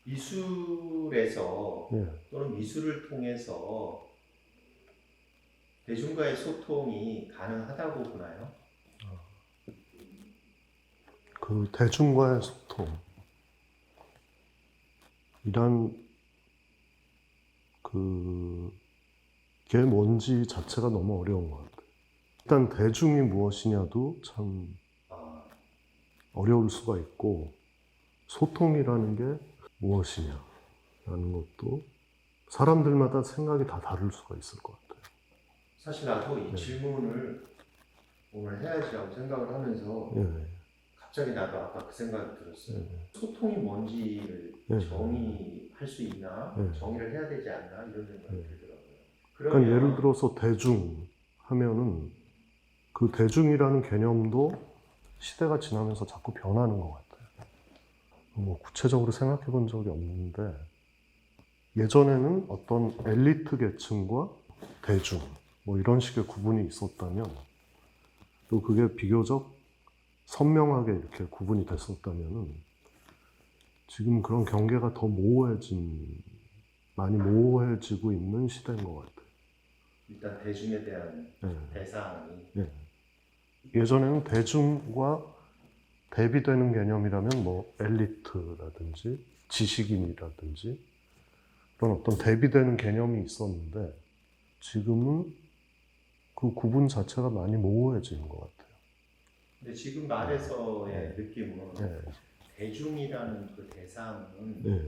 미술에서 예. 또는 미술을 통해서 대중과의 소통이 가능하다고 보나요? 그 대중과의 소통이란 그게 뭔지 자체가 너무 어려운 것 같아요. 일단 대중이 무엇이냐도 참 아, 어려울 수가 있고, 소통이라는 게 무엇이냐라는 것도 사람들마다 생각이 다 다를 수가 있을 것 같아요. 사실 나도 이 네. 질문을 오늘 해야지라고 생각을 하면서 예, 갑자기 나도 아까 그 생각이 들었어요. 예, 소통이 뭔지를 예. 정의할 수 있나? 예. 정의를 해야 되지 않나? 이런 생각이 예. 들더라고요. 그러니까 예를 그러면 들어서 대중 하면은 그 대중이라는 개념도 시대가 지나면서 자꾸 변하는 것 같아요. 뭐 구체적으로 생각해 본 적이 없는데, 예전에는 어떤 엘리트 계층과 대중 뭐 이런 식의 구분이 있었다면, 또 그게 비교적 선명하게 이렇게 구분이 됐었다면은 지금 그런 경계가 더 많이 모호해지고 있는 시대인 것 같아요. 일단 대중에 대한 예. 대상이 예. 예전에는 대중과 대비되는 개념이라면 뭐 엘리트라든지 지식인이라든지 그런 어떤 대비되는 개념이 있었는데, 지금은 그 구분 자체가 많이 모호해지는 것 같아요. 근데 지금 말에서의 네. 느낌은 네. 대중이라는 그 대상은 네.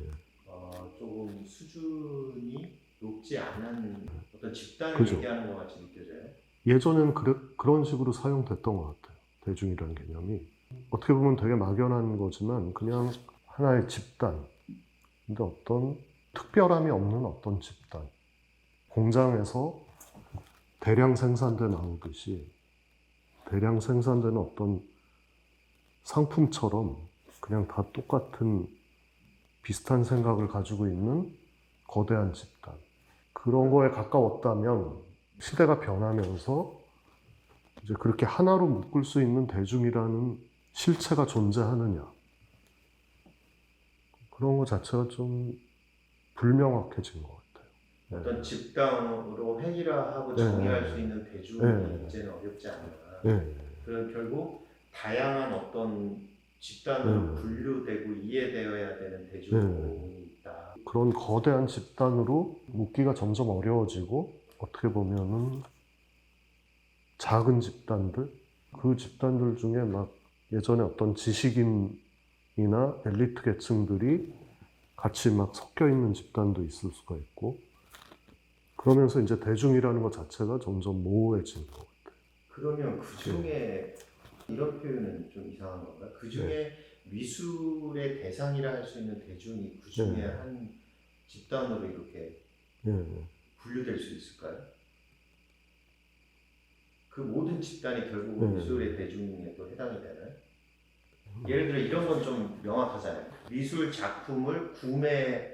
조금 수준이 높지 않은 어떤 집단을 그죠. 얘기하는 것 같이 느껴져요. 예전에는 그런 식으로 사용됐던 것 같아요. 대중이라는 개념이. 어떻게 보면 되게 막연한 거지만 그냥 하나의 집단. 근데 어떤 특별함이 없는 어떤 집단. 공장에서 대량 생산돼 나오듯이 대량 생산되는 어떤 상품처럼 그냥 다 똑같은 비슷한 생각을 가지고 있는 거대한 집단. 그런 거에 가까웠다면 시대가 변하면서 이제 그렇게 하나로 묶을 수 있는 대중이라는 실체가 존재하느냐. 그런 것 자체가 좀 불명확해진 것 같아요. 어떤 집단으로 획일화하고 네. 정의할 수 있는 대중이 네. 이제는 어렵지 않나. 네. 그런 결국 다양한 어떤 집단으로 분류되고 이해되어야 되는 대중이 있다. 그런 거대한 집단으로 묶기가 점점 어려워지고, 어떻게 보면은 작은 집단들, 그 집단들 중에 막 예전에 어떤 지식인이나 엘리트 계층들이 같이 막 섞여 있는 집단도 있을 수가 있고, 그러면서 이제 대중이라는 것 자체가 점점 모호해지는 것 같아요. 그러면 그 중에 이런 표현은 좀 이상한 건가? 그 중에 미술의 대상이라 할 수 있는 대중이 그 중에 한 집단으로 이렇게 분류될 수 있을까요? 그 모든 집단이 결국 미술의 대중에도 해당이 되나요? 예를 들어 이런 건 좀 명확하잖아요. 미술 작품을 구매해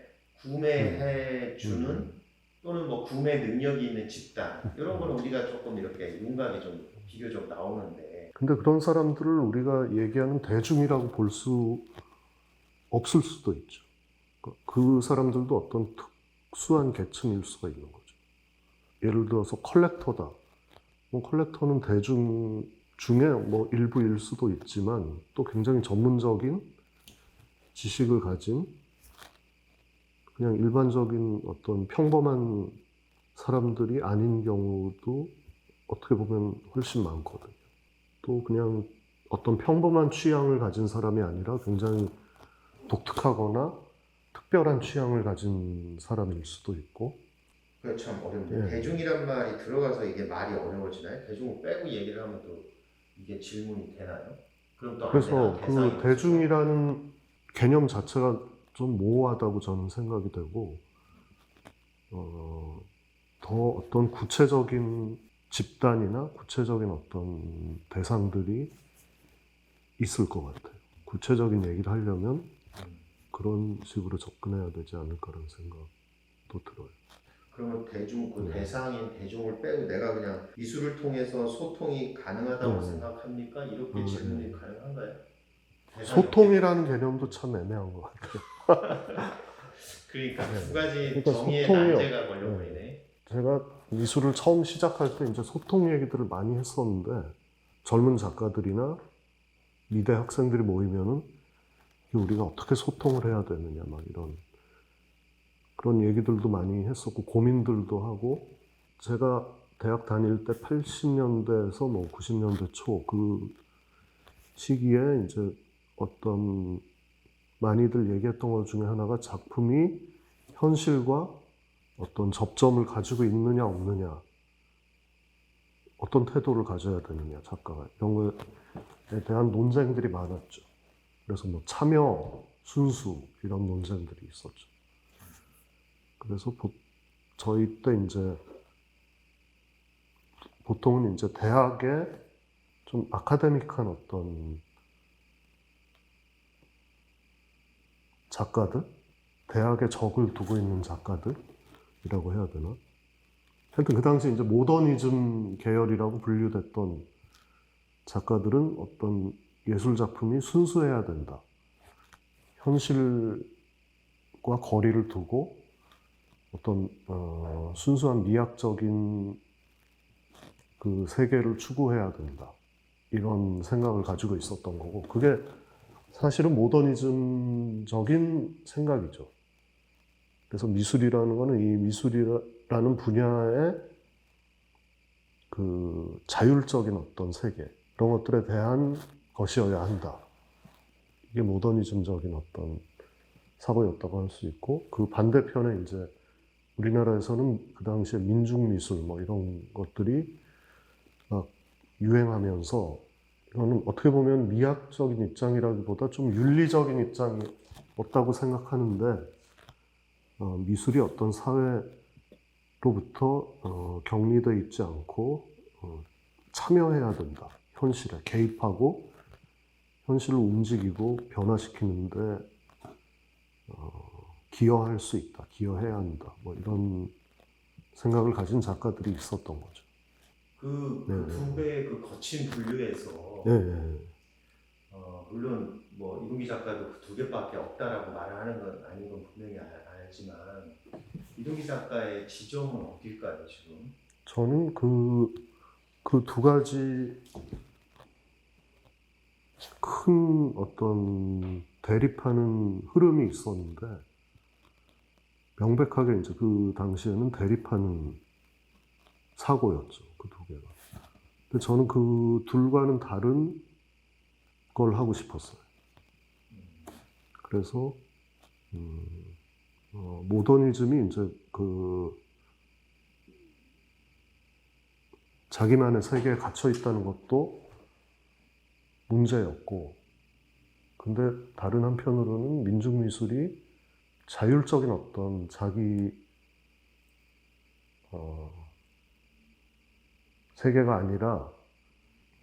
주는 또는 뭐 구매 능력이 있는 집단, 이런 거는 우리가 조금 이렇게 윤곽이 좀 비교적 나오는데. 근데 그런 사람들을 우리가 얘기하는 대중이라고 볼 수 없을 수도 있죠. 그 사람들도 어떤 특수한 계층일 수가 있는 거죠. 예를 들어서 컬렉터다. 뭐 컬렉터는 대중 중에 뭐 일부일 수도 있지만 또 굉장히 전문적인 지식을 가진 그냥 일반적인 어떤 평범한 사람들이 아닌 경우도 어떻게 보면 훨씬 많거든요. 또 그냥 어떤 평범한 취향을 가진 사람이 아니라 굉장히 독특하거나 특별한 취향을 가진 사람일 수도 있고. 그게 참 어렵네요. 대중이란 말이 들어가서 이게 말이 어려워지나요? 대중을 빼고 얘기를 하면 또 이게 질문이 되나요? 그럼 또 안 되나? 그래서 대상이 그 없어서? 대중이라는 개념 자체가 좀 모호하다고 저는 생각이 되고, 더 어떤 구체적인 집단이나 구체적인 어떤 대상들이 있을 것 같아요. 구체적인 얘기를 하려면 그런 식으로 접근해야 되지 않을까라는 생각도 들어요. 그러면 대중, 그 대상인 대중을 빼고 내가 그냥 미술을 통해서 소통이 가능하다고 생각합니까? 이렇게 질문이 가능한가요? 대상이 없겠죠. 소통이라는 개념도 참 애매한 것 같아요. 그러니까 네. 두 가지 그러니까 정의의 소통이요. 난제가 걸려버리네. 제가 미술을 처음 시작할 때 이제 소통 얘기들을 많이 했었는데 젊은 작가들이나 미대 학생들이 모이면은 우리가 어떻게 소통을 해야 되느냐 막 이런 그런 얘기들도 많이 했었고 고민들도 하고 제가 대학 다닐 때 80년대에서 뭐 90년대 초 그 시기에 이제 어떤 많이들 얘기했던 것 중에 하나가 작품이 현실과 어떤 접점을 가지고 있느냐 없느냐 어떤 태도를 가져야 되느냐 작가가 이런 거에 대한 논쟁들이 많았죠. 그래서 뭐 참여, 순수 이런 논쟁들이 있었죠. 그래서 저희 때 이제 보통은 이제 대학에 좀 아카데믹한 어떤 작가들, 대학에 적을 두고 있는 작가들이라고 해야 되나? 하여튼 그 당시 이제 모더니즘 계열이라고 분류됐던 작가들은 어떤 예술 작품이 순수해야 된다. 현실과 거리를 두고 어떤 순수한 미학적인 그 세계를 추구해야 된다. 이런 생각을 가지고 있었던 거고 그게 사실은 모더니즘적인 생각이죠. 그래서 미술이라는 거는 이 미술이라는 분야의 그 자율적인 어떤 세계 이런 것들에 대한 것이어야 한다. 이게 모더니즘적인 어떤 사고였다고 할 수 있고 그 반대편에 이제 우리나라에서는 그 당시에 민중미술 뭐 이런 것들이 막 유행하면서 이거는 어떻게 보면 미학적인 입장이라기보다 좀 윤리적인 입장이었다고 생각하는데 미술이 어떤 사회로부터 격리되어 있지 않고 참여해야 된다. 현실에 개입하고 현실을 움직이고 변화시키는데 기여할 수 있다. 기여해야 한다. 뭐 이런 생각을 가진 작가들이 있었던 거죠. 그 두 배의 그 거친 분류에서 네. 물론 뭐 이동기 작가도 그 두 개밖에 없다라고 말을 하는 건 아닌 건 분명히 알지만 이동기 작가의 지점은 어딜까요 지금? 저는 그 두 가지 큰 어떤 대립하는 흐름이 있었는데 명백하게 이제 그 당시에는 대립하는 사고였죠. 그 두 개가. 근데 저는 그 둘과는 다른 걸 하고 싶었어요. 그래서 모더니즘이 이제 그 자기만의 세계에 갇혀 있다는 것도 문제였고, 근데 다른 한편으로는 민중미술이 자율적인 어떤 자기 세계가 아니라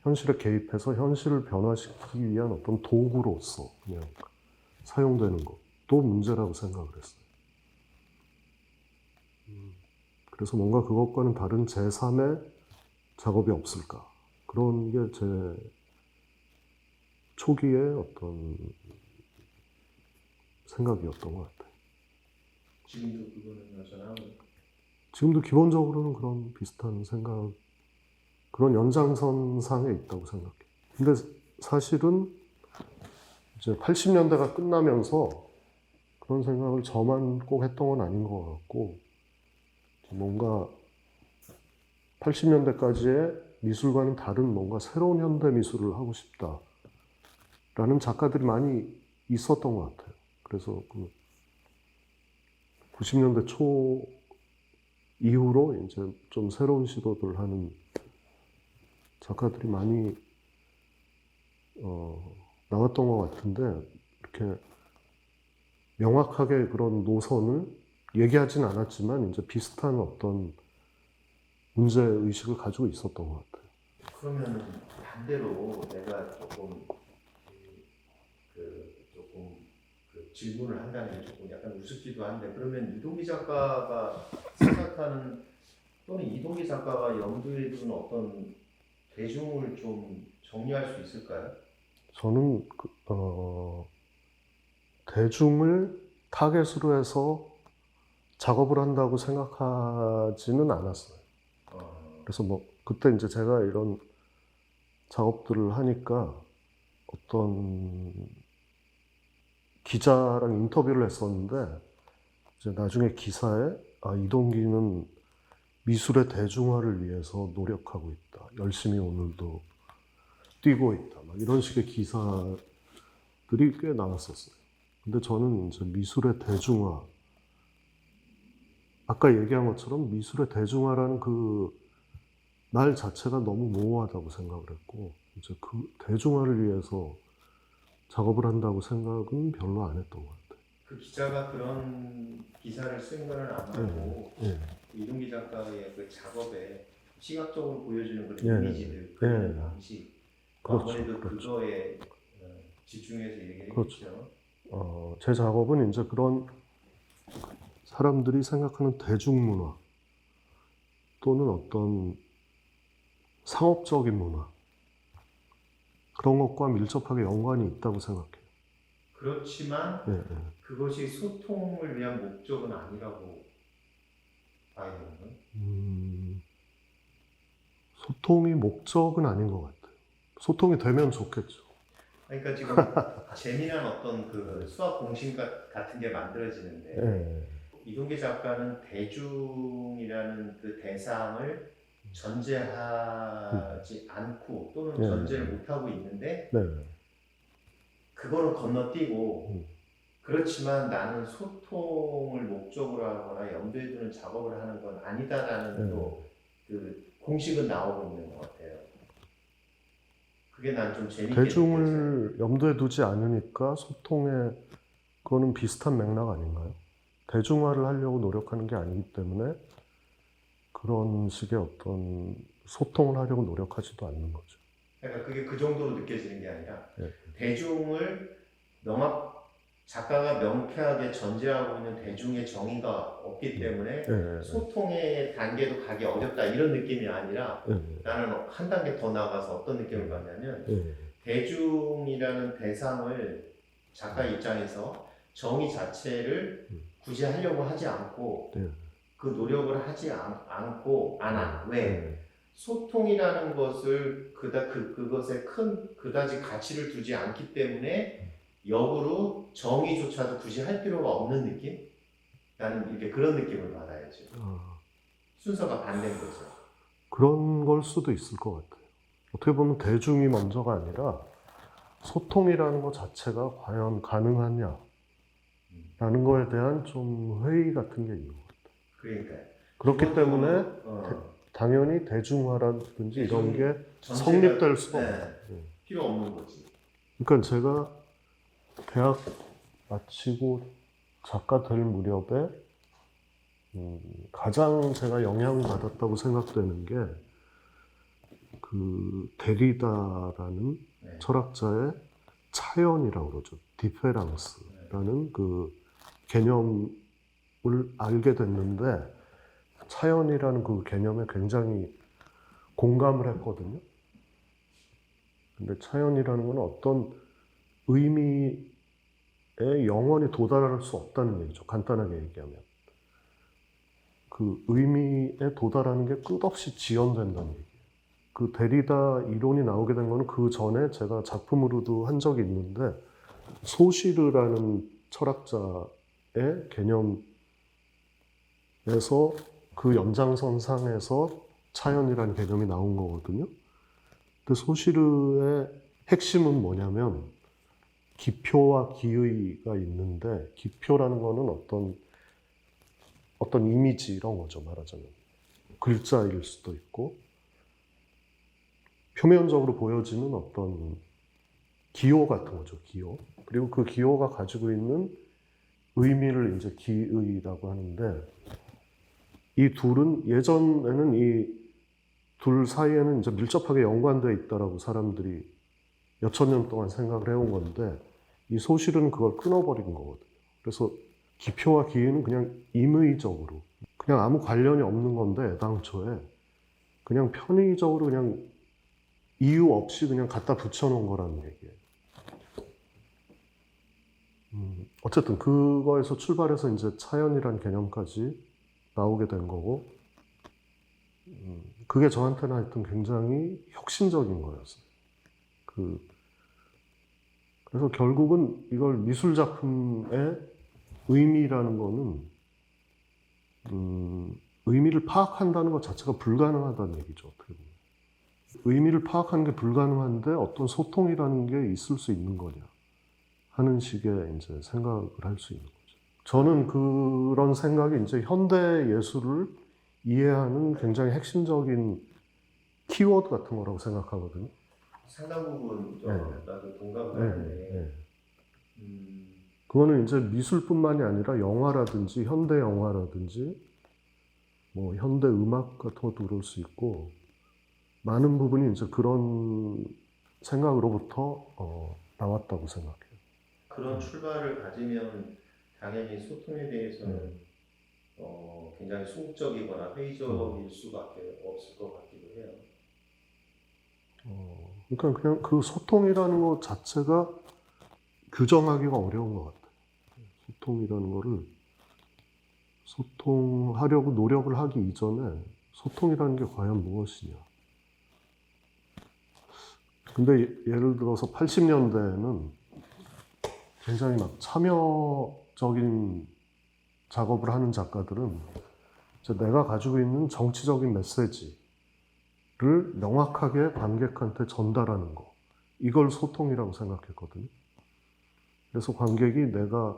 현실에 개입해서 현실을 변화시키기 위한 어떤 도구로서 그냥 사용되는 것도 문제라고 생각을 했어요. 그래서 뭔가 그것과는 다른 제3의 작업이 없을까. 그런 게 제 초기의 어떤 생각이었던 것 같아요. 지금도 그거는 여전하고 지금도 기본적으로는 그런 비슷한 생각, 그런 연장선상에 있다고 생각해요. 근데 사실은 이제 80년대가 끝나면서 그런 생각을 저만 꼭 했던 건 아닌 것 같고, 뭔가 80년대까지의 미술과는 다른 뭔가 새로운 현대 미술을 하고 싶다라는 작가들이 많이 있었던 것 같아요. 그래서 그 90년대 초 이후로 이제 좀 새로운 시도들 하는 작가들이 많이 나왔던 것 같은데 이렇게 명확하게 그런 노선을 얘기하진 않았지만 이제 비슷한 어떤 문제 의식을 가지고 있었던 것 같아요. 그러면 반대로 내가 조금 질문을 한다는 게 조금 약간 우습기도 한데 그러면 이동기 작가가 생각하는 또는 이동기 작가가 염두에 두는 어떤 대중을 좀 정리할 수 있을까요? 저는 대중을 타겟으로 해서 작업을 한다고 생각하지는 않았어요. 그래서 뭐 그때 이제 제가 이런 작업들을 하니까 어떤 기자랑 인터뷰를 했었는데 이제 나중에 기사에 이동기는 미술의 대중화를 위해서 노력하고 있다. 열심히 오늘도 뛰고 있다. 막 이런 식의 기사들이 꽤 나왔었어요. 근데 저는 이제 미술의 대중화, 아까 얘기한 것처럼 미술의 대중화라는 그 말 자체가 너무 모호하다고 생각을 했고, 이제 그 대중화를 위해서 작업을 한다고 생각은 별로 안 했던 것 같아요. 그 기자가 그런 기사를 쓴 거는 아마도 이동기 작가의 그 작업에 시각적으로 보여주는 그런 이미지들, 그런 방식, 그렇죠, 아무래도 그렇죠. 그거에 집중해서 얘기를 그렇죠. 했죠. 제 작업은 이제 그런 사람들이 생각하는 대중문화 또는 어떤 상업적인 문화 그런 것과 밀접하게 연관이 있다고 생각해요. 그렇지만 그것이 소통을 위한 목적은 아니라고 봐야 되는 거예요? 소통이 목적은 아닌 것 같아요. 소통이 되면 좋겠죠. 그러니까 지금 재미난 어떤 그 수학 공식 같은 게 만들어지는데 이동기 작가는 대중이라는 그 대상을 전제하지 않고 또는 전제를 못하고 있는데 그거를 건너뛰고 그렇지만 나는 소통을 목적으로 하거나 염두에 두는 작업을 하는 건 아니다라는 또 그 공식은 나오고 있는 것 같아요. 그게 난 좀 재밌게 대중을 염두에 두지 않으니까 소통에 그거는 비슷한 맥락 아닌가요? 대중화를 하려고 노력하는 게 아니기 때문에 그런 식의 어떤 소통을 하려고 노력하지도 않는 거죠. 그러니까 그게 그 정도로 느껴지는 게 아니라 대중을 작가가 명쾌하게 전제하고 있는 대중의 정의가 없기 때문에 소통의 단계도 가기 어렵다 이런 느낌이 아니라 나는 한 단계 더 나가서 어떤 느낌을 받냐면 대중이라는 대상을 작가 입장에서 정의 자체를 굳이 하려고 하지 않고 그 노력을 하지 않고 왜? 소통이라는 것을 그것에 그다지 가치를 두지 않기 때문에 역으로 정의조차도 굳이 할 필요가 없는 느낌? 나는 이렇게 그런 느낌을 받아야죠. 순서가 반대인 거죠. 그런 걸 수도 있을 것 같아요. 어떻게 보면 대중이 먼저가 아니라 소통이라는 것 자체가 과연 가능하냐 라는 거에 대한 좀 회의 같은 게 있는 것 같아요. 그러니까요. 그렇기 때문에 당연히 대중화라든지 이런 게 성립될 수가 없어요. 필요 없는 거지. 그러니까 제가 대학 마치고 작가 될 무렵에 가장 제가 영향받았다고 생각되는 게 그 데리다라는 철학자의 차연이라고 그러죠. 디페랑스라는 그 개념을 알게 됐는데 차연이라는 그 개념에 굉장히 공감을 했거든요. 근데 차연이라는 건 어떤 의미에 영원히 도달할 수 없다는 얘기죠. 간단하게 얘기하면. 그 의미에 도달하는 게 끝없이 지연된다는 얘기예요. 그 데리다 이론이 나오게 된 거는 그 전에 제가 작품으로도 한 적이 있는데 소시르라는 철학자의 개념에서 그 연장선상에서 차연이라는 개념이 나온 거거든요. 근데 소시르의 핵심은 뭐냐면 기표와 기의가 있는데 기표라는 거는 어떤 이미지 이런 거죠. 말하자면 글자일 수도 있고 표면적으로 보여지는 어떤 기호 같은 거죠. 기호. 그리고 그 기호가 가지고 있는 의미를 이제 기의라고 하는데 이 둘은 예전에는 이 둘 사이에는 이제 밀접하게 연관되어 있다라고 사람들이 몇천 년 동안 생각을 해온 건데 이 소실은 그걸 끊어버린 거거든요. 그래서 기표와 기의는 그냥 임의적으로 그냥 아무 관련이 없는 건데 애당초에 그냥 편의적으로 그냥 이유 없이 그냥 갖다 붙여놓은 거라는 얘기예요. 어쨌든 그거에서 출발해서 이제 차연이란 개념까지 나오게 된 거고, 그게 저한테는 하여튼 굉장히 혁신적인 거였어요. 그래서 결국은 이걸 미술 작품의 의미라는 거는, 의미를 파악한다는 것 자체가 불가능하다는 얘기죠, 어떻게 보면. 의미를 파악하는 게 불가능한데 어떤 소통이라는 게 있을 수 있는 거냐 하는 식의 이제 생각을 할 수 있는 거죠. 저는 그런 생각이 이제 현대 예술을 이해하는 굉장히 핵심적인 키워드 같은 거라고 생각하거든요. 상당 부분 네. 나도 동감을 하는데 네. 그거는 이제 미술뿐만이 아니라 영화라든지 현대 영화라든지 뭐 현대 음악 같은 것도 그럴 수 있고, 많은 부분이 이제 그런 생각으로부터 나왔다고 생각해요. 그런 출발을 가지면 당연히 소통에 대해서는 굉장히 소극적이거나 회의적일 수밖에 없을 것 같기도 해요. 그러니까 그냥 그 소통이라는 것 자체가 규정하기가 어려운 것 같아요. 소통이라는 거를 소통하려고 노력을 하기 이전에 소통이라는 게 과연 무엇이냐. 근데 예를 들어서 80년대에는 굉장히 막 참여적인 작업을 하는 작가들은 이제 내가 가지고 있는 정치적인 메시지를 명확하게 관객한테 전달하는 거, 이걸 소통이라고 생각했거든요. 그래서 관객이 내가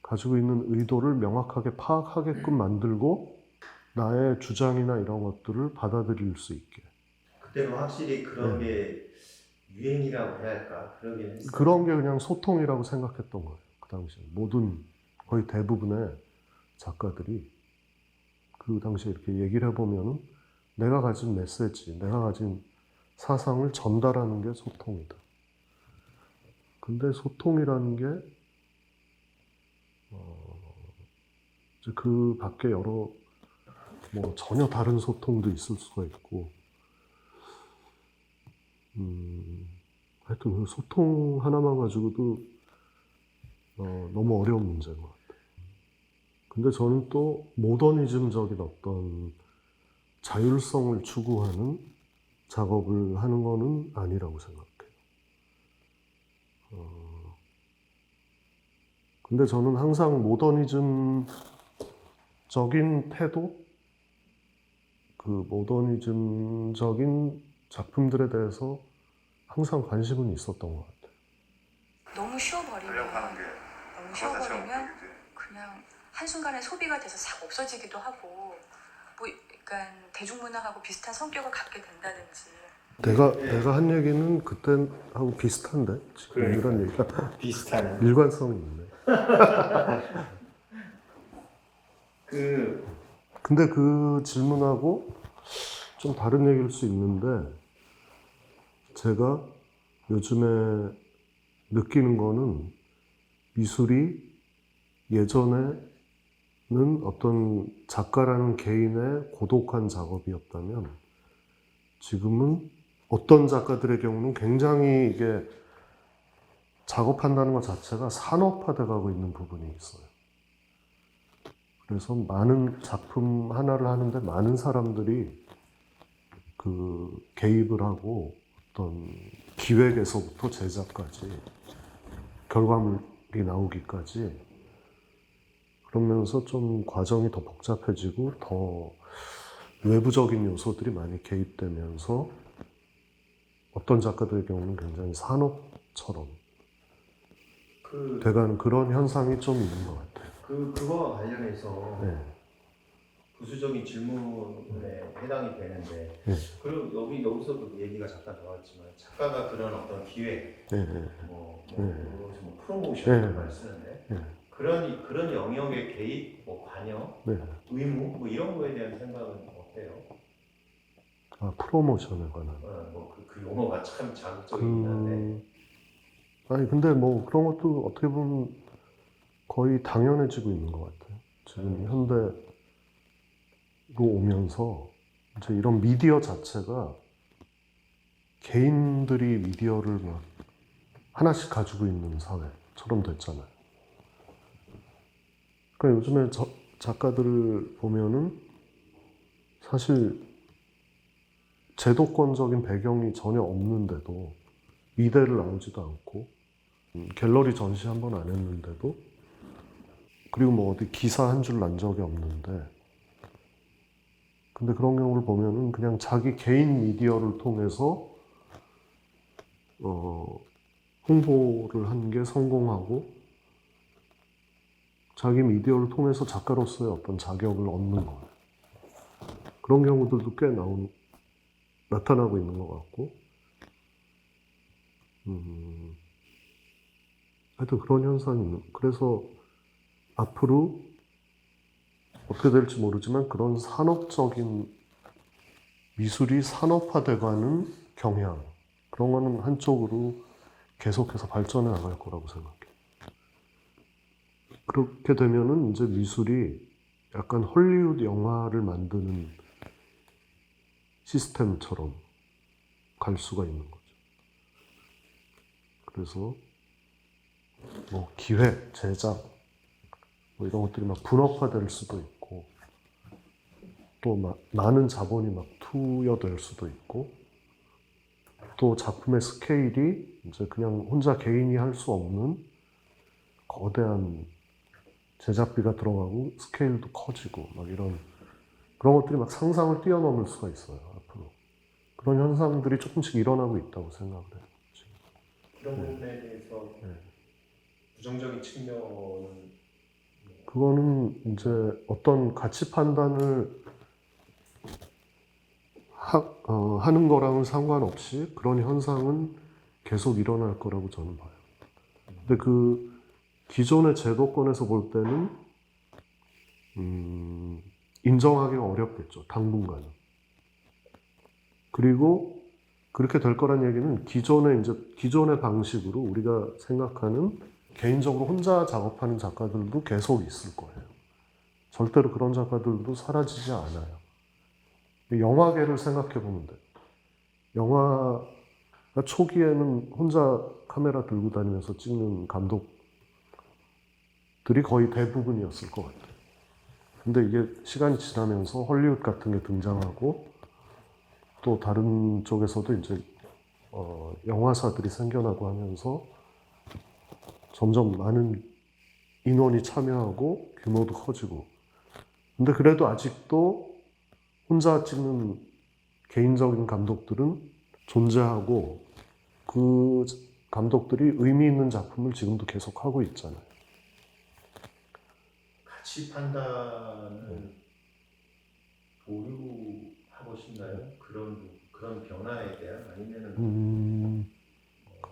가지고 있는 의도를 명확하게 파악하게끔 만들고 나의 주장이나 이런 것들을 받아들일 수 있게. 그때는 확실히 그런 게 유행이라고 해야 할까? 그러긴 했어요. 그런 게 그냥 소통이라고 생각했던 거예요. 그 당시에 모든 거의 대부분의 작가들이 그 당시에 이렇게 얘기를 해보면은 내가 가진 메시지, 내가 가진 사상을 전달하는 게 소통이다. 근데 소통이라는 게 이제 그 밖에 여러 뭐 전혀 다른 소통도 있을 수가 있고, 하여튼 그 소통 하나만 가지고도 너무 어려운 문제인 것 같아요. 근데 저는 또 모더니즘적인 어떤 자율성을 추구하는 작업을 하는 거는 아니라고 생각해요. 근데 저는 항상 모더니즘적인 태도, 그 모더니즘적인 작품들에 대해서 항상 관심은 있었던 것 같아요. 너무 쉬워버리면 그냥 한순간에 소비가 돼서 싹 없어지기도 하고, 뭐 약간 대중문화하고 비슷한 성격을 갖게 된다든지. 내가 한 얘기는 그때하고 비슷한데 지금 이런 얘기가 비슷한 일관성이 있네. 근데 그 질문하고 좀 다른 얘기일 수 있는데, 제가 요즘에 느끼는 거는 미술이 예전에는 어떤 작가라는 개인의 고독한 작업이었다면 지금은 어떤 작가들의 경우는 굉장히 이게 작업한다는 것 자체가 산업화돼 가고 있는 부분이 있어요. 그래서 많은 작품 하나를 하는데 많은 사람들이 그 개입을 하고 어떤 기획에서부터 제작까지 결과물이 나오기까지, 그러면서 좀 과정이 더 복잡해지고 더 외부적인 요소들이 많이 개입되면서 어떤 작가들의 경우는 굉장히 산업처럼 돼가는 그런 현상이 좀 있는 것 같아요. 그거와 관련해서 네. 부수적인 질문에 해당이 되는데, 네. 그리고 여기서도 얘기가 잠깐 나왔지만 작가가 그런 어떤 기획, 뭐 프로모션 이런 말 쓰는데 그런 영역의 개입, 뭐 관여, 의무 뭐 이런 거에 대한 생각은 어때요? 아, 프로모션에 관한. 그 용어가 참 자극적이긴 한데. 아니 근데 뭐 그런 것도 어떻게 보면 거의 당연해지고 있는 것 같아요. 지금 현대로 오면서 이제 이런 미디어 자체가 개인들이 미디어를 막 하나씩 가지고 있는 사회처럼 됐잖아요. 그러니까 요즘에 작가들을 보면은 사실 제도권적인 배경이 전혀 없는데도 미대를 나오지도 않고 갤러리 전시 한 번 안 했는데도 그리고 뭐 어디 기사 한 줄 난 적이 없는데 근데 그런 경우를 보면은 그냥 자기 개인 미디어를 통해서 홍보를 한 게 성공하고 자기 미디어를 통해서 작가로서의 어떤 자격을 얻는 거예요. 그런 경우들도 꽤 나타나고 있는 것 같고 하여튼 그런 현상이 있는 그래서 앞으로 어떻게 될지 모르지만 그런 산업적인 미술이 산업화돼가는 경향 그런 거는 한쪽으로 계속해서 발전해 나갈 거라고 생각해요. 그렇게 되면은 이제 미술이 약간 헐리우드 영화를 만드는 시스템처럼 갈 수가 있는 거죠. 그래서 뭐 기획, 제작 뭐 이런 것들이 막 분업화될 수도 있고 또 막 많은 자본이 막 투여될 수도 있고 또 작품의 스케일이 이제 그냥 혼자 개인이 할 수 없는 거대한 제작비가 들어가고 스케일도 커지고 막 이런 그런 것들이 막 상상을 뛰어넘을 수가 있어요 앞으로. 그런 현상들이 조금씩 일어나고 있다고 생각을 해요. 지금. 그런 부분에 대해서 부정적인 측면은 그거는 이제 어떤 가치 판단을 하는 거랑은 상관없이 그런 현상은 계속 일어날 거라고 저는 봐요. 근데 그 기존의 제도권에서 볼 때는 인정하기가 어렵겠죠. 당분간은. 그리고 그렇게 될 거란 얘기는 기존의 방식으로 우리가 생각하는 개인적으로 혼자 작업하는 작가들도 계속 있을 거예요. 절대로 그런 작가들도 사라지지 않아요. 영화계를 생각해 보면 돼요. 영화가 초기에는 혼자 카메라 들고 다니면서 찍는 감독들이 거의 대부분이었을 것 같아요. 근데 이게 시간이 지나면서 헐리우드 같은 게 등장하고 또 다른 쪽에서도 이제 영화사들이 생겨나고 하면서 점점 많은 인원이 참여하고 규모도 커지고 근데 그래도 아직도 혼자 찍는 개인적인 감독들은 존재하고 그 감독들이 의미 있는 작품을 지금도 계속 하고 있잖아요. 가치 판단은 보류하고 싶나요? 그런 변화에 대한 아니면은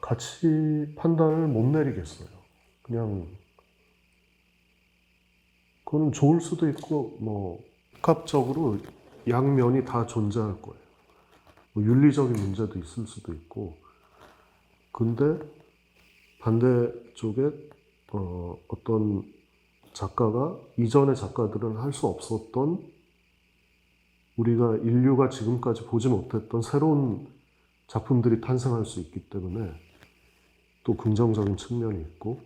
가치 판단을 못 내리겠어요. 그냥 그거는 좋을 수도 있고 뭐 복합적으로 양면이 다 존재할 거예요. 뭐 윤리적인 문제도 있을 수도 있고 근데 반대쪽에 어떤 작가가 이전의 작가들은 할 수 없었던 우리가 인류가 지금까지 보지 못했던 새로운 작품들이 탄생할 수 있기 때문에 또 긍정적인 측면이 있고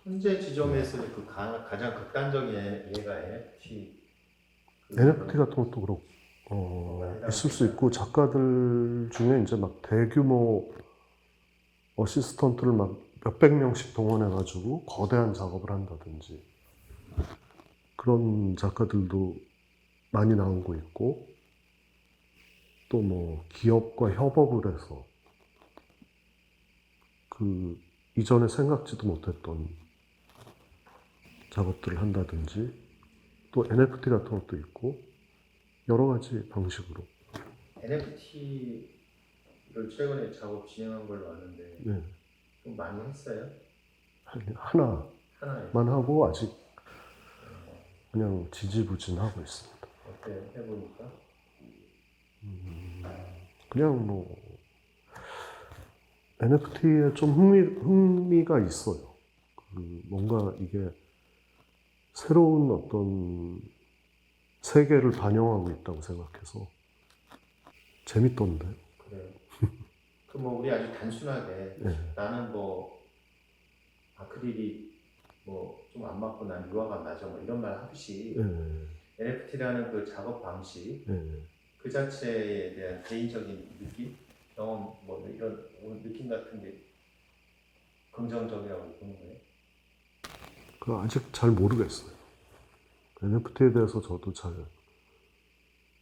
현재 지점에서는 그 가장 극단적인 예가 NFT NFT 같은 것도 그렇고 있을 수 있고 작가들 중에 이제 막 대규모 어시스턴트를 막 몇백 명씩 동원해가지고 거대한 작업을 한다든지 그런 작가들도 많이 나오고 있고 또 뭐 기업과 협업을 해서 그 이전에 생각지도 못했던 작업들을 한다든지 또 NFT 같은 것도 있고 여러 가지 방식으로 NFT를 최근에 작업 진행한 걸로 아는데 네. 좀 많이 했어요? 하나만 하나에 하고 아직 그냥 지지부진하고 있습니다. 어때요? 해보니까? 그냥 뭐 NFT에 좀 흥미가 있어요. 뭔가 이게 새로운 어떤 세계를 반영하고 있다고 생각해서 재밌던데. 그래요. 그 뭐 우리 아주 단순하게 네. 나는 뭐 아크릴이 뭐 좀 안 맞고 난 유화가 안 나죠. 뭐 이런 말 하듯이 예, NFT라는 그 작업 방식 예. 그 자체에 대한 개인적인 느낌, 경험 뭐 이런 느낌 같은 게 긍정적이라고 보는 거예요. 그 아직 잘 모르겠어요. NFT에 대해서 저도 잘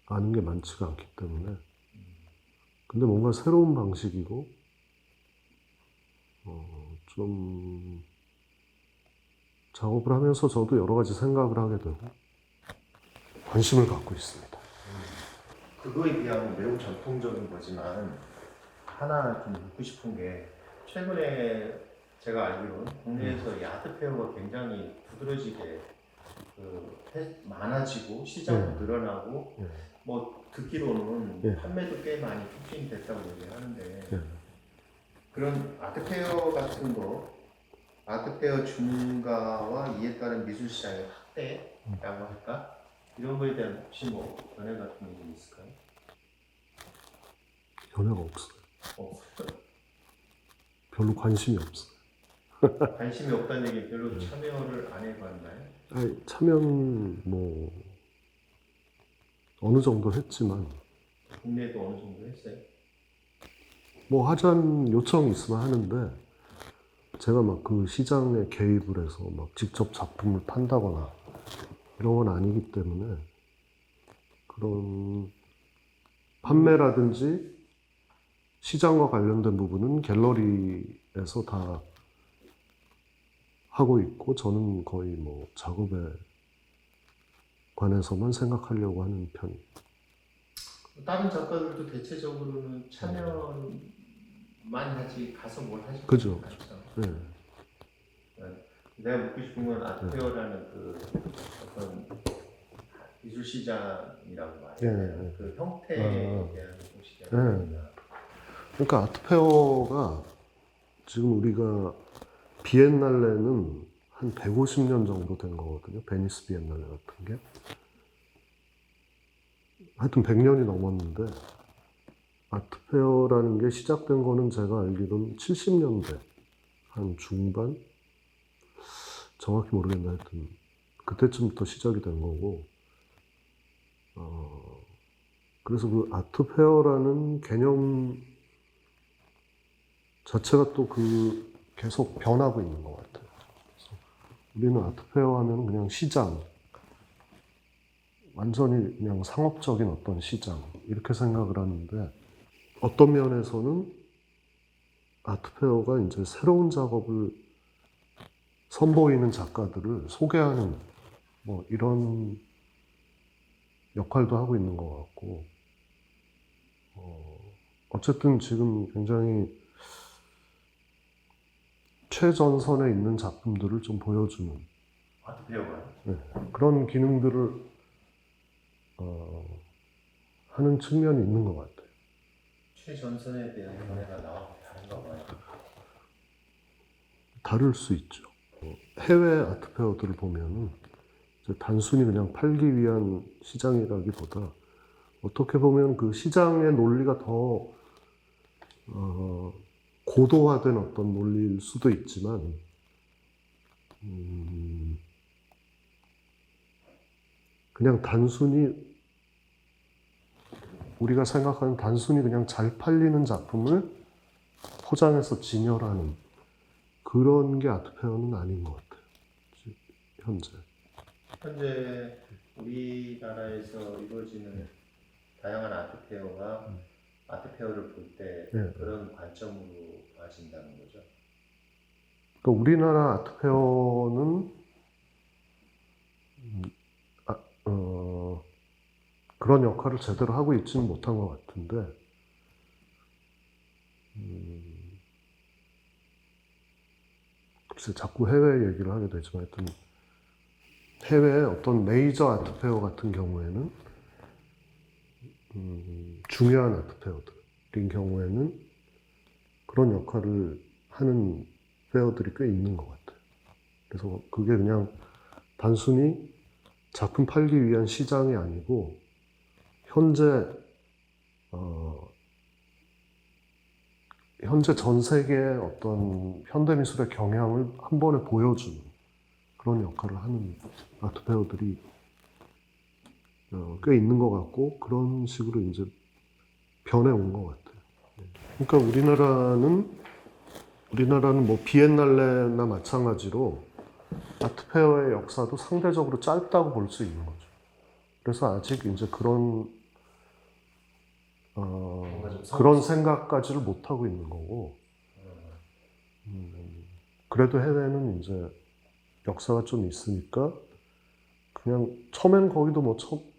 아는 게 많지가 않기 때문에. 근데 뭔가 새로운 방식이고, 좀 작업을 하면서 저도 여러 가지 생각을 하게 되고, 관심을 갖고 있습니다. 그거에 비하면 매우 전통적인 거지만 하나 좀 묻고 싶은 게 최근에 제가 알기로는 국내에서 이 아트 페어가 굉장히 두드러지게 많아지고 시장도 늘어나고 예, 뭐 듣기로는 예. 판매도 꽤 많이 촉진이 됐다고 얘기하는데 예. 그런 아트 페어 같은 거 아트 페어 중가와 이에 따른 미술 시장의 확대라고 할까? 이런 거에 대한 혹시 뭐 변화 같은 게 좀 있을까요? 연애가 없어요. 없어요. 별로 관심이 없어요. 관심이 없다는 얘기 별로 참여를 안 해봤나요? 아니, 참여는 뭐 어느 정도 했지만 국내에도 어느 정도 했어요? 뭐 하자는 요청이 있으면 하는데 제가 막 그 시장에 개입을 해서 막 직접 작품을 판다거나 이런 건 아니기 때문에 그런 판매라든지 시장과 관련된 부분은 갤러리에서 다 하고 있고 저는 거의 뭐 작업에 관해서만 생각하려고 하는 편이에요. 다른 작가들도 대체적으로는 참여만 하지 가서 뭘 하지 그죠. 않죠. 네. 내가 묻고 싶은 건 아트페어라는 그 어떤 미술 시장이라고 말해요. 네. 그 형태에 대한 곳이냐. 그러니까 아트페어가 지금 우리가 비엔날레는 한 150년 정도 된 거거든요. 베니스 비엔날레 같은 게. 하여튼 100년이 넘었는데 아트페어라는 게 시작된 거는 제가 알기로는 70년대 한 중반? 정확히 모르겠나 하여튼 그때쯤부터 시작이 된 거고 그래서 그 아트페어라는 개념 자체가 또 계속 변하고 있는 것 같아요. 그래서 우리는 아트페어 하면 그냥 시장, 완전히 그냥 상업적인 어떤 시장 이렇게 생각을 하는데 어떤 면에서는 아트페어가 이제 새로운 작업을 선보이는 작가들을 소개하는 뭐 이런 역할도 하고 있는 것 같고 어쨌든 지금 굉장히 최전선에 있는 작품들을 좀 보여주는 아트페어가 그런 기능들을 하는 측면이 있는 것 같아요. 최전선에 대한 견해가 나와서 다른가 봐요. 다를 수 있죠. 해외 아트페어들을 보면은 단순히 그냥 팔기 위한 시장이라기보다 어떻게 보면 그 시장의 논리가 더 고도화된 어떤 논리일 수도 있지만 그냥 단순히 우리가 생각하는 단순히 그냥 잘 팔리는 작품을 포장해서 진열하는 그런 게 아트페어는 아닌 것 같아요. 현재 우리나라에서 이루어지는 다양한 아트페어가 아트페어를 볼 때 네. 그런 관점으로 봐진다는 거죠. 그러니까 우리나라 아트페어는 그런 역할을 제대로 하고 있지는 못한 것 같은데 글쎄 자꾸 해외 얘기를 하게 되지만 하여튼 해외의 어떤 메이저 아트페어 같은 경우에는 중요한 아트페어들인 경우에는 그런 역할을 하는 페어들이 꽤 있는 것 같아요. 그래서 그게 그냥 단순히 작품 팔기 위한 시장이 아니고 현재 전 세계의 어떤 현대미술의 경향을 한 번에 보여주는 그런 역할을 하는 아트 페어들이 꽤 있는 것 같고 그런 식으로 이제 변해온 것 같아요. 그러니까 우리나라는 뭐 비엔날레나 마찬가지로 아트 페어의 역사도 상대적으로 짧다고 볼 수 있는 거죠. 그래서 아직 이제 그런 그런 생각까지를 못 하고 있는 거고. 그래도 해외는 이제 역사가 좀 있으니까 그냥 처음엔 거기도 뭐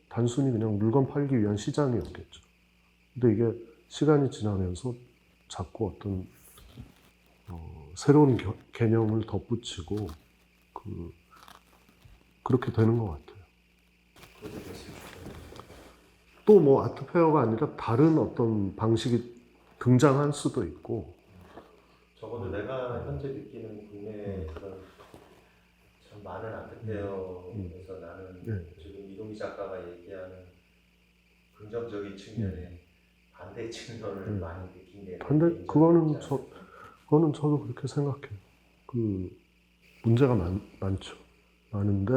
단순히 그냥 물건 팔기 위한 시장이었겠죠. 근데 이게 시간이 지나면서 자꾸 어떤 새로운 개념을 덧붙이고 그렇게 되는 것 같아요. 또 뭐 아트 페어가 아니라 다른 어떤 방식이 등장할 수도 있고. 적어도 내가 현재 느끼는 국내 그런 참 많은 아트페어에서 나는 지금 이동희 작가가 얘기하는 긍정적인 측면에 반대 측면을 많이 느낀 게 근데 그거는 저도 그렇게 생각해요. 문제가 많죠. 많은데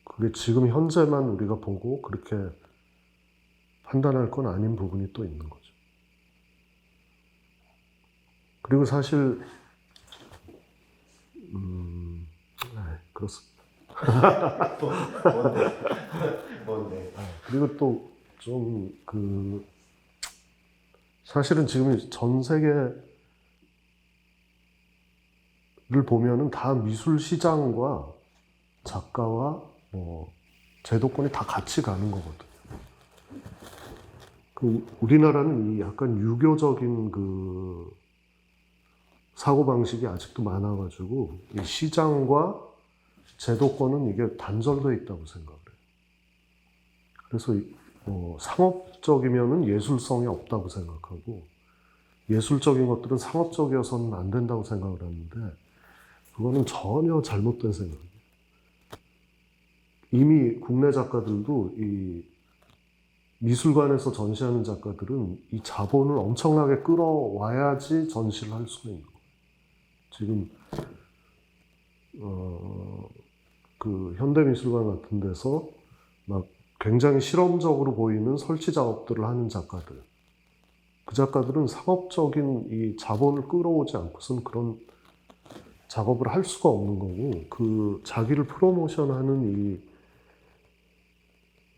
그게 지금 현재만 우리가 보고 그렇게 판단할 건 아닌 부분이 또 있는 거죠. 그리고 사실 그렇습니다. 뭔데? 그리고 또 좀 사실은 지금 전 세계를 보면은 다 미술 시장과 작가와 뭐 제도권이 다 같이 가는 거거든요. 우리나라는 이 약간 유교적인 사고방식이 아직도 많아가지고 이 시장과 제도권은 이게 단절되어 있다고 생각을 해요. 그래서 상업적이면은 예술성이 없다고 생각하고 예술적인 것들은 상업적이어서는 안 된다고 생각을 하는데 그거는 전혀 잘못된 생각이에요. 이미 국내 작가들도 이 미술관에서 전시하는 작가들은 이 자본을 엄청나게 끌어와야지 전시를 할 수가 있는 거예요. 지금 현대미술관 같은 데서 막 굉장히 실험적으로 보이는 설치 작업들을 하는 작가들, 그 작가들은 상업적인 이 자본을 끌어오지 않고서는 그런 작업을 할 수가 없는 거고 자기를 프로모션하는 이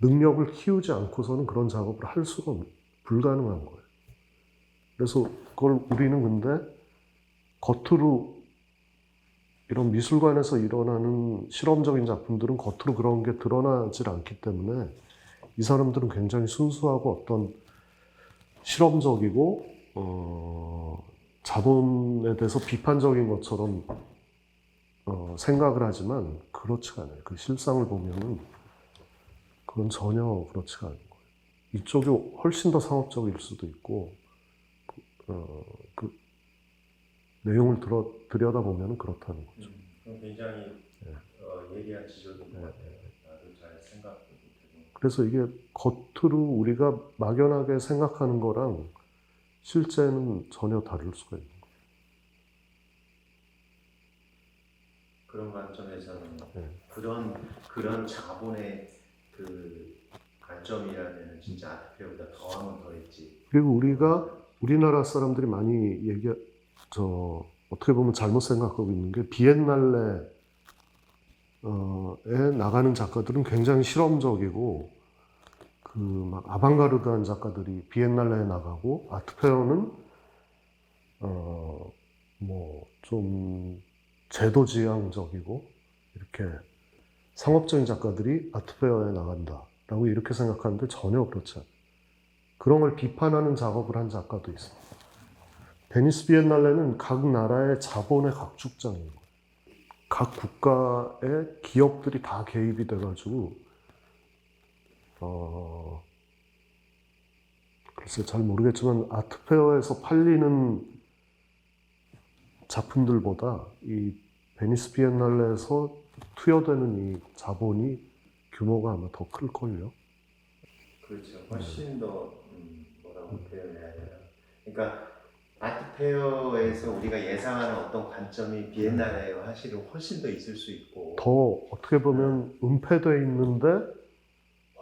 능력을 키우지 않고서는 그런 작업을 할 수가 불가능한 거예요. 그래서 그걸 우리는 근데 겉으로 이런 미술관에서 일어나는 실험적인 작품들은 겉으로 그런 게 드러나질 않기 때문에 이 사람들은 굉장히 순수하고 어떤 실험적이고 자본에 대해서 비판적인 것처럼 생각을 하지만 그렇지가 않아요. 그 실상을 보면은 그건 전혀 그렇지가 않은 거예요. 이쪽이 훨씬 더 상업적일 수도 있고 내용을 들여다보면 그렇다는 거죠. 굉장히 예리한 지적인 것 같아요. 나도 잘 생각 못해도. 그래서 이게 겉으로 우리가 막연하게 생각하는 거랑 실제는 전혀 다를 수가 있는 거예요. 그런 관점에서는 그런 자본의 관점이라면 진짜 아트페어보다 더하면 더했지. 그리고 우리나라 사람들이 많이 어떻게 보면 잘못 생각하고 있는 게 비엔날레에 나가는 작가들은 굉장히 실험적이고 막 아방가르드한 작가들이 비엔날레에 나가고 아트페어는 뭐 좀 제도지향적이고 이렇게 상업적인 작가들이 아트페어에 나간다라고 이렇게 생각하는데 전혀 그렇지 않아요. 그런 걸 비판하는 작업을 한 작가도 있어요. 베니스 비엔날레는 각 나라의 자본의 각축장인 거예요. 각 국가의 기업들이 다 개입이 돼가지고 글쎄 잘 모르겠지만 아트페어에서 팔리는 작품들보다 이 베니스 비엔날레에서 투여되는 이 자본이 규모가 아마 더 클걸요. 그렇죠. 훨씬 더 뭐라고 표현해야 되나. 그러니까 아테어에서 우리가 예상하는 어떤 관점이 비엔날레와 사실은 훨씬 더 있을 수 있고 더 어떻게 보면 은폐되어 있는데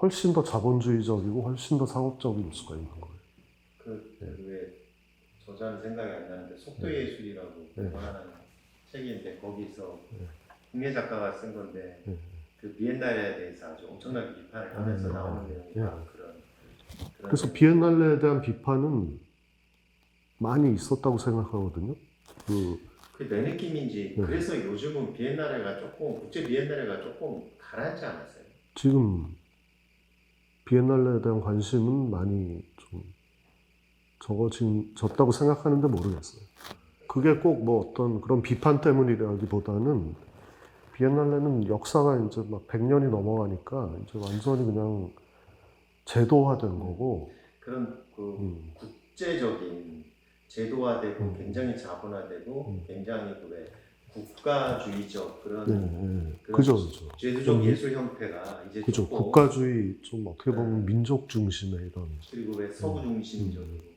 훨씬 더 자본주의적이고 훨씬 더 상업적일 수가 있는 거예요. 왜 저자는 생각이 안 나는데 속도예술이라고 하는 책인데 거기서 국내 작가가 쓴 건데 그 비엔날레에 대해서 아주 엄청나게 비판을 하면서 나오는 내용이 바로 그런 그래서 비엔날레에 대한 비판은 많이 있었다고 생각하거든요. 그내 느낌인지 그래서 요즘은 비엔날레가 조금 국제 비엔날레가 조금 가라앉지 않았어요? 지금 비엔날레에 대한 관심은 많이 좀 적어졌다고 생각하는데 모르겠어요. 그게 꼭 뭐 어떤 그런 비판 때문이라기보다는 비엔날레는 역사가 이제 막 100년이 넘어가니까 이제 완전히 그냥 제도화된 거고 그런 국제적인 제도화되고 굉장히 자본화되고 굉장히 왜 국가주의적 그런 그죠. 제도적 예술 형태가 이제 그죠. 조금 국가주의 좀 어떻게 보면 민족 중심의 이런 그리고 왜 서구 중심적이고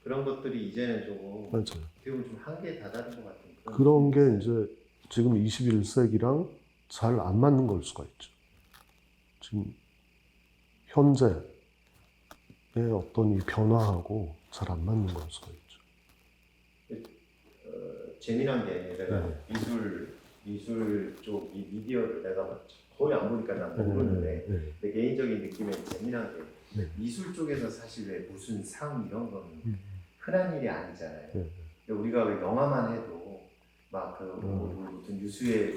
그런 것들이 이제는 조금 맞아요. 어떻게 보면 좀 한계에 다다른 것 같은 그런 게 이제 지금 21세기랑 잘 안 맞는 걸 수가 있죠. 지금 현재의 어떤 이 변화하고 잘 안 맞는 걸 수가 있죠. 재미난 게 내가 미술 쪽 이 미디어를 내가 거의 안 보니까 난 모르는데 내 개인적인 느낌에 재미난 게 미술 쪽에서 사실 왜 무슨 상 이런 거는 흔한 일이 아니잖아요. 근데 우리가 왜 영화만 해도 막 무슨 유수의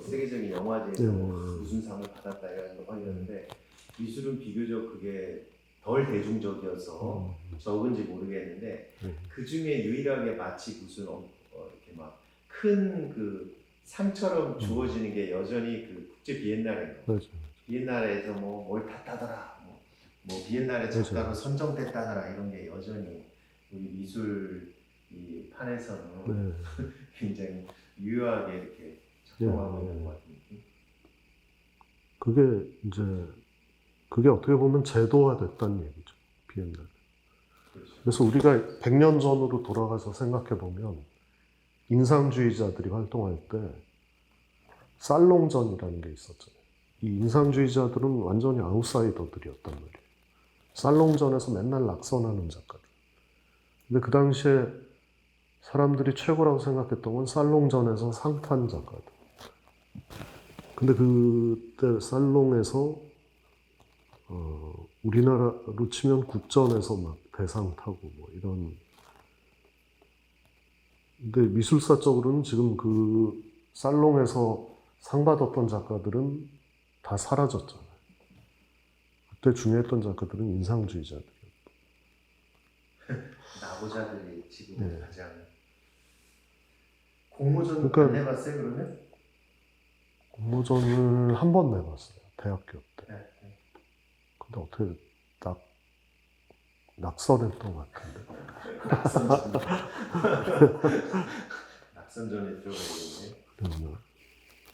세계적인 영화제에서 무슨 상을 받았다 이런 거 하는데 미술은 비교적 그게 덜 대중적이어서 적은지 모르겠는데 그 중에 유일하게 마치 무슨 이렇게 막 큰 그 상처럼 주어지는 게 여전히 그 국제 비엔날레인 거예요. 비엔날레에서 뭐 뭘 탔다더라, 뭐 비엔날레 작가로 선정됐다더라 이런 게 여전히 우리 미술 이 판에서는 굉장히 유효하게 이렇게 작동하고 있는 것 같은 느낌. 그게 어떻게 보면 제도화됐다는 얘기죠. 비엔날레. 그래서 우리가 100년 전으로 돌아가서 생각해 보면 인상주의자들이 활동할 때 살롱전이라는 게 있었잖아요. 이 인상주의자들은 완전히 아웃사이더들이었단 말이에요. 살롱전에서 맨날 낙선하는 작가들. 근데 그 당시에 사람들이 최고라고 생각했던 건 살롱전에서 상 탄 작가들. 근데 그때 살롱에서 우리나라로 치면 국전에서 막 대상 타고 뭐 이런. 근데 미술사적으로는 지금 그 살롱에서 상 받았던 작가들은 다 사라졌잖아요. 그때 중요했던 작가들은 인상주의자들이었고. 나고자들이 지금 가장 공모전 안 내봤어요 그러면? 공모전을 한 번 내봤어요. 대학교 때. 근데 어떻게 낙선했던 것 같은데. 낙선전에 들어가겠네.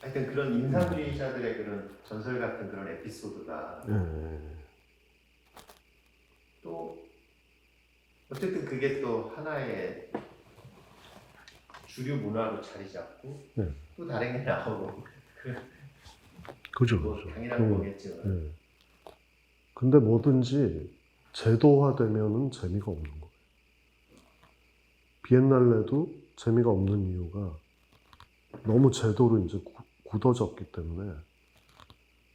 하여튼 그런 인상주의자들의 그런 전설 같은 그런 에피소드가 또 어쨌든 그게 또 하나의 주류 문화로 자리 잡고 또 다른 게 나오고 그죠. 뭐 당연한 거겠죠. 근데 뭐든지 제도화되면은 재미가 없는 거예요. 비엔날레도 재미가 없는 이유가 너무 제도로 이제 굳어졌기 때문에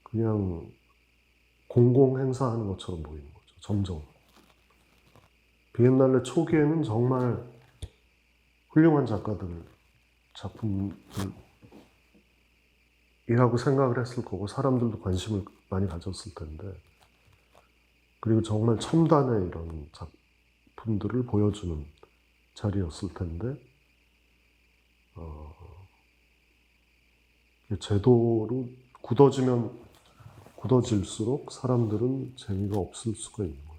그냥 공공 행사하는 것처럼 보이는 거죠. 점점. 비엔날레 초기에는 정말 훌륭한 작가들 작품이라고 생각을 했을 거고 사람들도 관심을 많이 가졌을 텐데 그리고 정말 첨단의 이런 작품들을 보여주는 자리였을 텐데 제도로 굳어지면 굳어질수록 사람들은 재미가 없을 수가 있는 거예요.